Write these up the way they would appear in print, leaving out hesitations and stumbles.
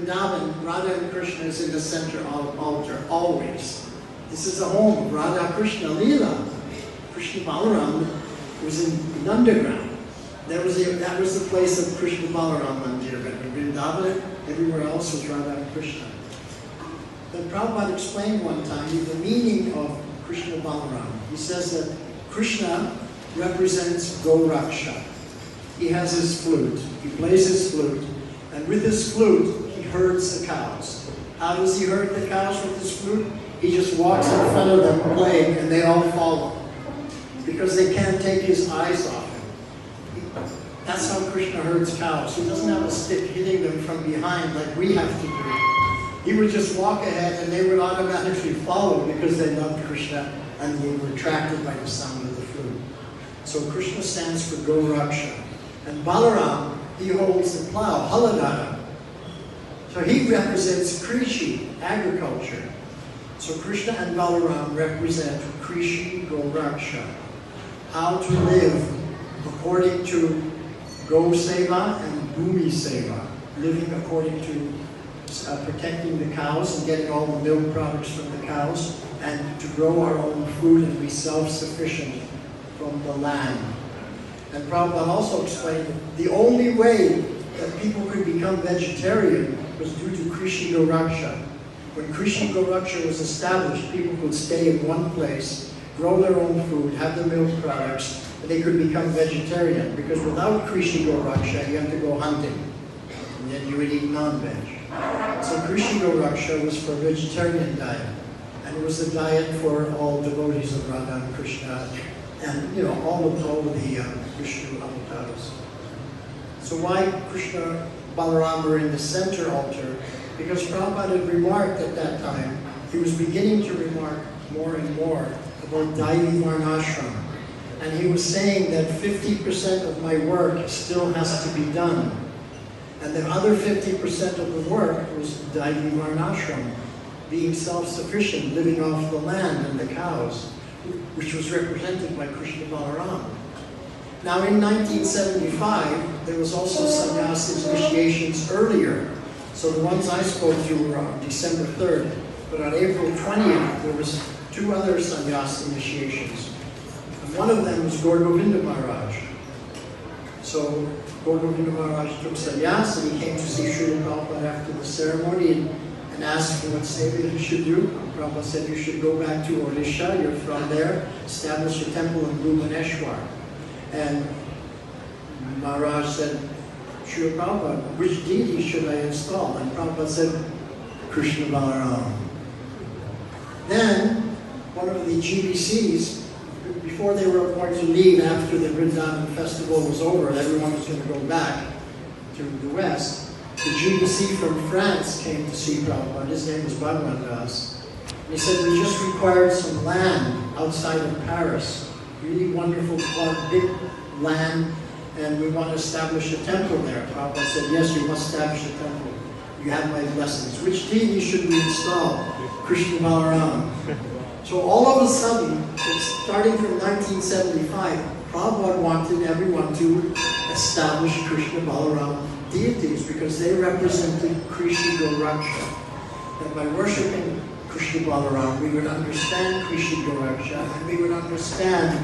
Vrindavan, Radha and Krishna is in the center altar, always. This is the home of Radha Krishna Leela. Krishna Balaram was in Nandagram. That was the place of Krishna Balaram Mandir. But in Vrindavan, everywhere else was Radha and Krishna. But Prabhupada explained one time the meaning of Krishna Balaram. He says that Krishna represents Gauraksha. He has his flute. He plays his flute. And with his flute, he herds the cows. How does he herd the cows with his flute? He just walks in front of them playing, and they all follow. Because they can't take his eyes off him. That's how Krishna herds cows. He doesn't have a stick hitting them from behind like we have to do. He would just walk ahead, and they would automatically follow because they loved Krishna and they were attracted by the sound of the flute. So Krishna stands for Gauraksha. And Balaram, he holds the plow, Haladara. So he represents Krishi, agriculture. So Krishna and Balaram represent Krishi Gauraksha. How to live according to Go Seva and Bhumi Seva. Living according to protecting the cows and getting all the milk products from the cows, and to grow our own food and be self-sufficient from the land. And Prabhupada also explained that the only way that people could become vegetarian was due to Krishi Gauraksha. When Krishi Gauraksha was established, people could stay in one place, grow their own food, have the milk products, and they could become vegetarian. Because without Krishi Gauraksha, you have to go hunting, and then you would eat non-veg. So Krishi Gauraksha was for vegetarian diet, and it was the diet for all devotees of Radha and Krishna, and all of the Vishnu avatars. So why Krishna Balaram were in the center altar? Because Prabhupada had remarked at that time, he was beginning to remark more and more about Daivi Varnashram. And he was saying that 50% of my work still has to be done. And the other 50% of the work was Daivi Varnashram, being self-sufficient, living off the land and the cows, which was represented by Krishna Balaram. Now in 1975, there was also sannyas initiations earlier. So the ones I spoke to were on December 3rd, but on April 20th, there was 2 other sannyas initiations. And one of them was Gaur Govinda Maharaj. So Gaur Govinda Maharaj took sannyas, and he came to see Srila Prabhupada after the ceremony and asked for what seva he should do. Prabhupada said, you should go back to Odisha, you're from there, establish a temple in Bhubaneswar. And Maharaj said, Srila Prabhupada, which deity should I install? And Prabhupada said, Krishna Balaram. Then, one of the GBCs, before they were going to leave after the Vrindavan festival was over, and everyone was going to go back to the West, the GBC from France came to see Prabhupada. His name was Bhagwan Das. He said, we just required some land outside of Paris. Really wonderful, big land, and we want to establish a temple there. Prabhupada said, yes, you must establish a temple. You have my blessings. Which deity should we install? Krishna Balaram. So all of a sudden, starting from 1975, Prabhupada wanted everyone to establish Krishna Balaram deities because they represented Krishi Gauraksha. And by worshipping Krishna Balaram, we would understand Krishi Gauraksha, and we would understand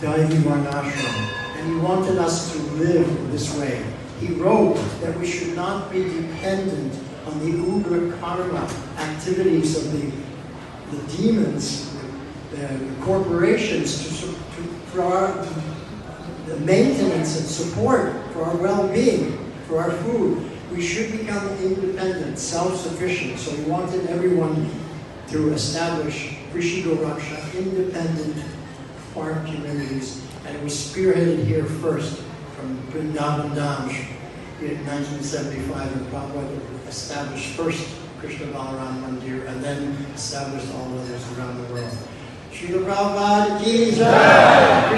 Daivi Varnashram. And he wanted us to live this way. He wrote that we should not be dependent on the ugra karma activities of the demons, the corporations, for the maintenance and support, for our well-being, for our food. We should become independent, self-sufficient. So he wanted everyone to establish Krishi Gauraksha, independent farm communities. And it was spearheaded here first from Vrindavan Dham in 1975, and Prabhupada established first Krishna Balaram Mandir, and then established all others around the world. Srila Prabhupada ki jai!